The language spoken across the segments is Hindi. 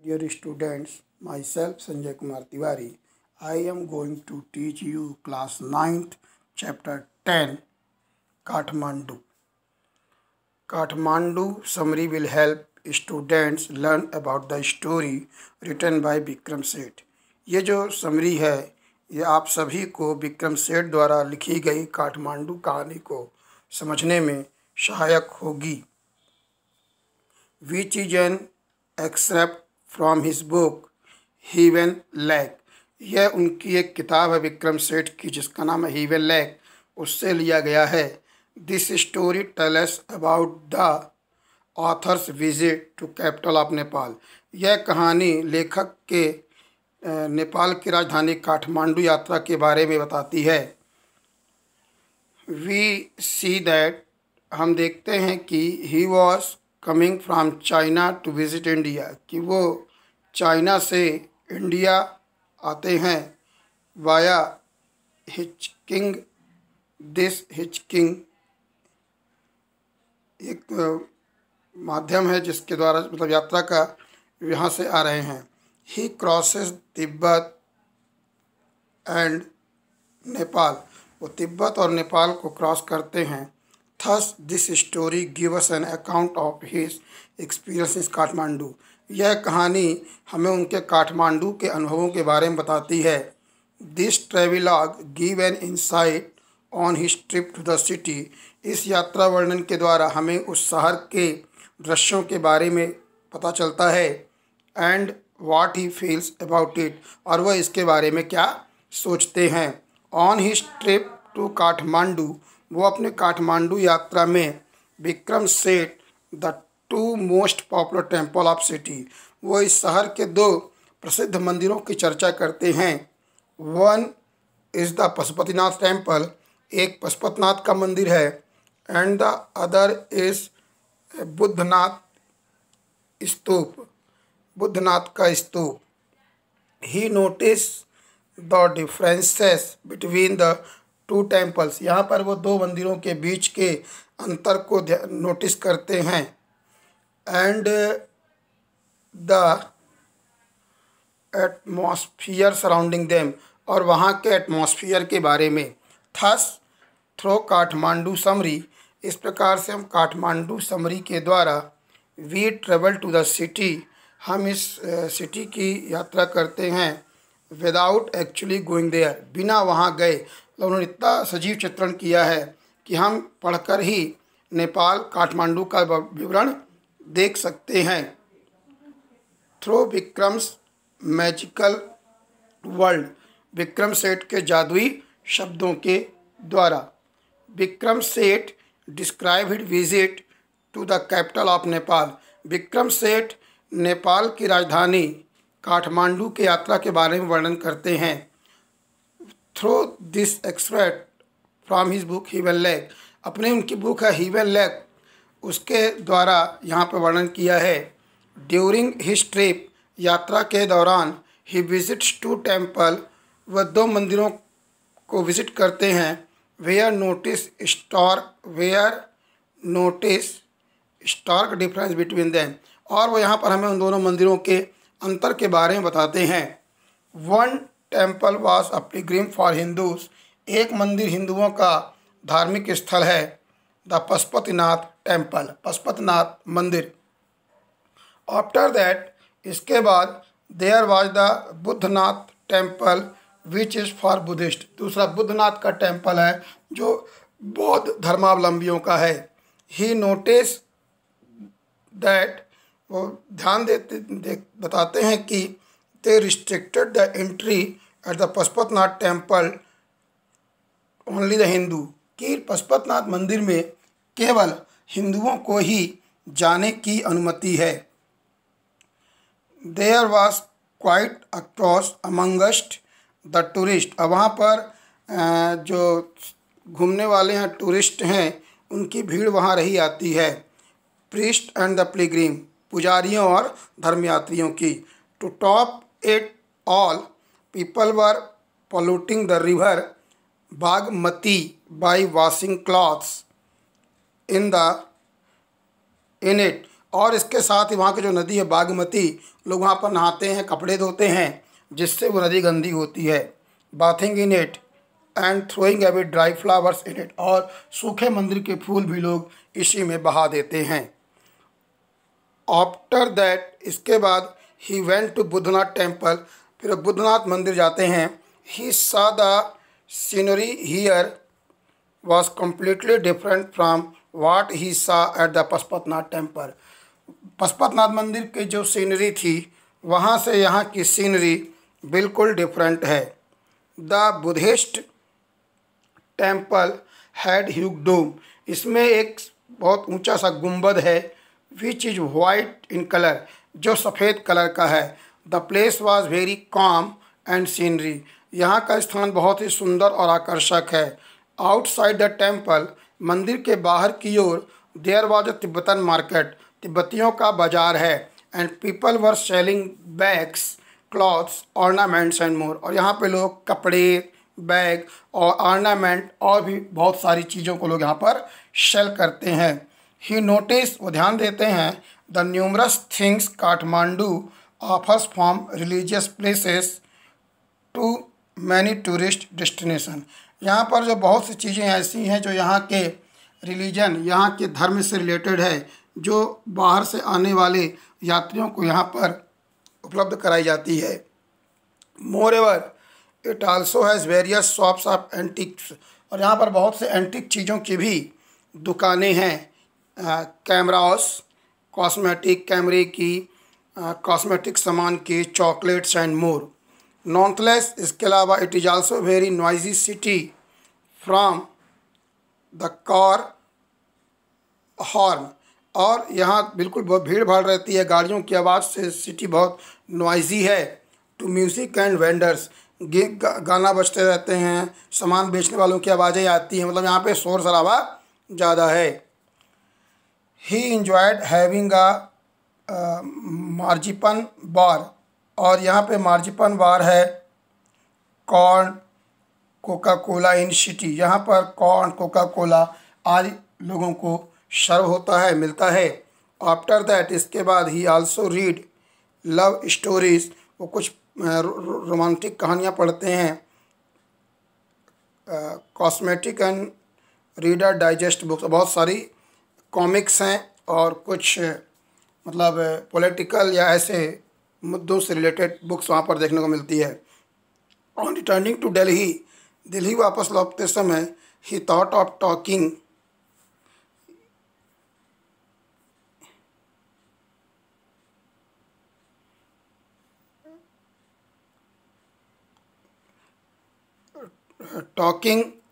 Dear students, myself Sanjay Kumar Tiwari. I am going to teach you class 9th chapter 10 Kathmandu. Kathmandu summary will help students learn about the story written by Vikram Seth. ये जो समरी है ये आप सभी को विक्रम सेठ द्वारा लिखी गई काठमांडू कहानी को समझने में सहायक होगी। Which is an excerpt from his book Heaven Lake. यह उनकी एक किताब है विक्रम सेठ की जिसका नाम है हीवन लेक, उससे लिया गया है। This story tell us about the authors visit to capital of Nepal. यह कहानी लेखक के नेपाल की राजधानी काठमांडू यात्रा के बारे में बताती है। वी सी दैट, हम देखते हैं कि he was coming from China to visit India, कि वो चाइना से इंडिया आते हैं। वाया हिचकिंग, दिस हिचकिंग एक माध्यम है जिसके द्वारा मतलब यात्रा का यहाँ से आ रहे हैं। ही क्रॉसेस तिब्बत एंड नेपाल, वो तिब्बत और नेपाल को क्रॉस करते हैं। Thus this story give us an account of his experience in Kathmandu. यह कहानी हमें उनके काठमांडू के अनुभवों के बारे में बताती है। This travelogue give an insight on his trip to the city. इस यात्रा वर्णन के द्वारा हमें उस शहर के दृश्यों के बारे में पता चलता है। And what he feels about it, और वह इसके बारे में क्या सोचते हैं। On his trip to Kathmandu, वो अपने काठमांडू यात्रा में Vikram Seth the two most popular temple of city, वो इस शहर के दो प्रसिद्ध मंदिरों की चर्चा करते हैं। One is the Pashupatinath temple, एक पशुपतिनाथ का मंदिर है। And the other is Boudhanath stupa, Boudhanath का स्तूप। He notice the differences between the two temples, यहाँ पर वो दो मंदिरों के बीच के अंतर को नोटिस करते हैं। And the atmosphere surrounding them, और वहाँ के एटमॉस्फियर के बारे में। थस थ्रो काठमांडू समरी, इस प्रकार से हम काठमांडू समरी के द्वारा we travel to the city, हम इस सिटी की यात्रा करते हैं। विदाउट एक्चुअली गोइंग देयर, बिना वहाँ गए। उन्होंने इतना सजीव चित्रण किया है कि हम पढ़कर ही नेपाल काठमांडू का विवरण देख सकते हैं। Through Vikram's magical world, Vikram Seth के जादुई शब्दों के द्वारा। Vikram Seth describe his visit to the capital of Nepal, Vikram Seth Nepal की राजधानी काठमांडू की यात्रा के बारे में वर्णन करते हैं। Through this extract from his book Heaven Lake, अपने उनकी बुक है हीवन लेक, उसके द्वारा यहाँ पर वर्णन किया है। ड्यूरिंग हिज ट्रिप, यात्रा के दौरान, ही विजिट्स टू टेम्पल, वह दो मंदिरों को विजिट करते हैं। Where notice stark difference between them, और वो यहाँ पर हमें उन दोनों मंदिरों के अंतर के बारे में बताते हैं। One temple was a Pilgrim for Hindus, एक मंदिर हिंदुओं का धार्मिक स्थल है। द पशुपतिनाथ टेम्पल, पशुपतिनाथ मंदिर। आफ्टर दैट, इसके बाद, there was the Boudhanath temple which is for Buddhist, दूसरा बुद्धनाथ का टेम्पल है जो बौद्ध धर्मावलंबियों का है। ही नोटिस दैट, वो ध्यान बताते हैं कि they restricted the entry at the Pashupatinath temple only the Hindu, कि पशुपतिनाथ मंदिर में केवल हिंदुओं को ही जाने की अनुमति है। There was quite a cross amongst the tourist, अब वहाँ पर जो घूमने वाले हैं टूरिस्ट हैं उनकी भीड़ वहाँ रही आती है। प्रीस्ट एंड द पिलग्रिम, पुजारियों और धर्मयात्रियों की। To top it all, people were polluting the river Bagmati by washing clothes in it, और इसके साथ ही वहाँ की जो नदी है बागमती, लोग वहाँ पर नहाते हैं, कपड़े धोते हैं, जिससे वो नदी गंदी होती है। Bathing in it and throwing away dry flowers in it, और सूखे मंदिर के फूल भी लोग इसी में बहा देते हैं। आफ्टर दैट, इसके बाद, he went to Boudhanath temple, फिर बुद्धनाथ मंदिर जाते हैं। ही सा the scenery here was completely different from what he saw at the Pashupatinath temple. Pashupatinath मंदिर की जो सीनरी थी, वहाँ से यहाँ की सीनरी बिल्कुल डिफरेंट है। The Buddhist temple had huge dome, इसमें एक बहुत ऊंचा सा गुंबद है, which is white in colour, जो सफ़ेद कलर का है। The place was very calm and scenery, यहाँ का स्थान बहुत ही सुंदर और आकर्षक है। आउटसाइड द टेम्पल, मंदिर के बाहर की ओर, there was a Tibetan market, तिब्बतियों का बाजार है। And people were selling bags, clothes, ornaments and more, और यहाँ पे लोग कपड़े, बैग और ऑर्नामेंट और भी बहुत सारी चीज़ों को लोग यहाँ पर सेल करते हैं। ही नोटिस, वो ध्यान देते हैं, the numerous things Kathmandu offers from religious places to many tourist destination, यहाँ पर जो बहुत सी चीज़ें ऐसी हैं जो यहाँ के रिलीजन, यहाँ के धर्म से रिलेटेड है, जो बाहर से आने वाले यात्रियों को यहाँ पर उपलब्ध कराई जाती है। Moreover it also has various shops of antiques, और यहाँ पर बहुत से एंटिक चीज़ों की भी दुकानें हैं। कैमरास, कॉस्मेटिक, कैमरे की, कॉस्मेटिक सामान की, चॉकलेट्स एंड मोर। नॉनथलेस, इसके अलावा it is also very noisy city from the car horn, और यहाँ बिल्कुल बहुत भीड़ भाड़ रहती है, गाड़ियों की आवाज़ से सिटी बहुत नॉइजी है। टू म्यूज़िक एंड वेंडर्स, गाना बजते रहते हैं, सामान बेचने वालों की आवाज़ें आती हैं, मतलब यहाँ पे शोर शराबा ज़्यादा है। ही इंजॉयड हैविंग अ मार्जिपन बार, और यहाँ पे मार्जिपन बार है। कॉर्न, कोका कोला इन सिटी, यहाँ पर कॉर्न, कोका कोला आदि लोगों को सर्व होता है, मिलता है। आफ्टर दैट, इसके बाद, ही आल्सो रीड लव स्टोरीज, वो कुछ रोमांटिक कहानियाँ पढ़ते हैं। Cosmetic and reader digest books, बहुत सारी कॉमिक्स हैं और कुछ मतलब पॉलिटिकल या ऐसे मुद्दों से रिलेटेड बुक्स वहाँ पर देखने को मिलती है। On returning to Delhi, Delhi वापस लौटते समय, he thought of talking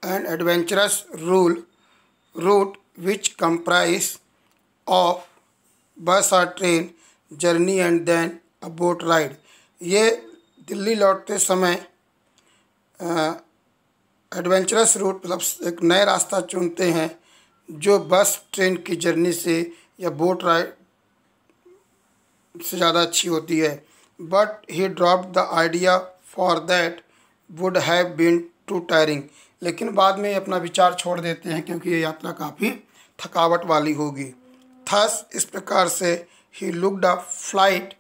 and adventurous route which comprise of bus और train journey and then a boat ride. ये दिल्ली लौटते समय एडवेंचरस रूट, मतलब एक नए रास्ता चुनते हैं, जो बस ट्रेन की जर्नी से या बोट राइड से ज़्यादा अच्छी होती है। But he dropped the idea for that would have been too tiring, लेकिन बाद में अपना विचार छोड़ देते हैं क्योंकि ये यात्रा काफ़ी थकावट वाली होगी। थस, इस प्रकार से, he looked a flight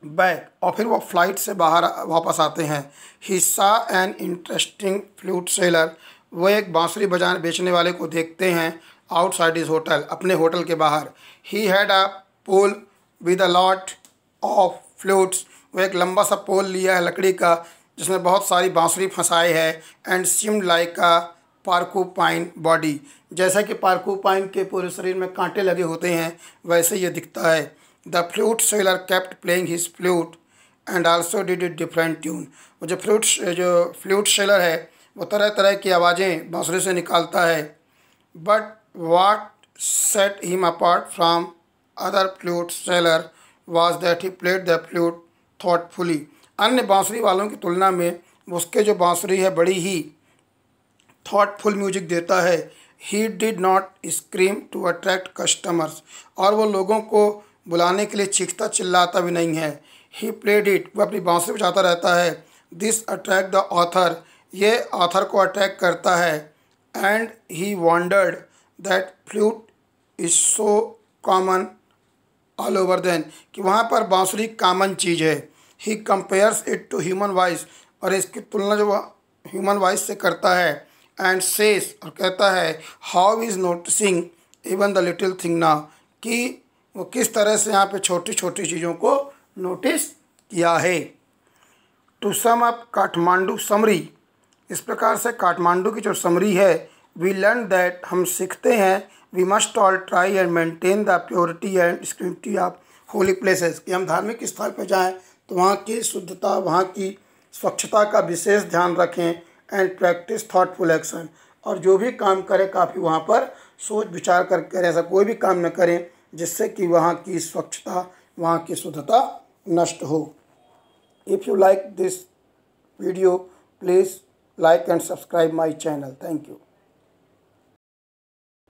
back, और फिर वो फ्लाइट से बाहर वापस आते हैं। ही सा एन इंटरेस्टिंग फ्लूट सेलर, वो एक बांसुरी बजाने बेचने वाले को देखते हैं आउटसाइड हिज होटल, अपने होटल के बाहर। He had a pole with a lot of flutes, वो एक लंबा सा पोल लिया है लकड़ी का जिसमें बहुत सारी बांसुरी फंसाए है। And seemed like a porcupine body, जैसा कि पार्कूपाइन के पूरे शरीर में कांटे लगे होते हैं वैसे ये दिखता है। The flute seller kept playing his flute and also did it different tune, वो जो फ्लूट सेलर है वो तरह तरह की आवाज़ें बांसुरी से निकालता है। But what set him apart from other flute seller was that he played the flute thoughtfully, अन्य बांसुरी वालों की तुलना में उसके जो बांसुरी है बड़ी ही थॉटफुल म्यूजिक देता है। He did not scream to attract customers, और वो लोगों को बुलाने के लिए चीखता चिल्लाता भी नहीं है। ही प्लेड इट, वो अपनी बांसुरी बजाता रहता है। दिस अट्रैक्ट द ऑथर, ये ऑथर को अट्रैक्ट करता है। And he wondered that flute is so common all over then, कि वहाँ पर बांसुरी कॉमन चीज़ है। He compares it to human voice, और इसकी तुलना जो ह्यूमन वॉइस से करता है। एंड सेस, और कहता है how is noticing even the little thing now, कि वो किस तरह से यहाँ पे छोटी छोटी चीज़ों को नोटिस किया है। To sum up Kathmandu summary, इस प्रकार से काठमांडू की जो समरी है, वी लर्न दैट, हम सीखते हैं, we must all try and maintain the purity and स्क्रिप्टी ऑफ होली प्लेसेस, कि हम धार्मिक स्थल पर जाएं तो वहाँ की शुद्धता, वहाँ की स्वच्छता का विशेष ध्यान रखें। एंड प्रैक्टिस थॉटफुल एक्शन, और जो भी काम करें काफ़ी वहाँ पर सोच विचार कर करें, ऐसा कोई भी काम न करें जिससे कि वहाँ की स्वच्छता, वहाँ की शुद्धता नष्ट हो। If you like this video, please like and subscribe my channel. Thank you.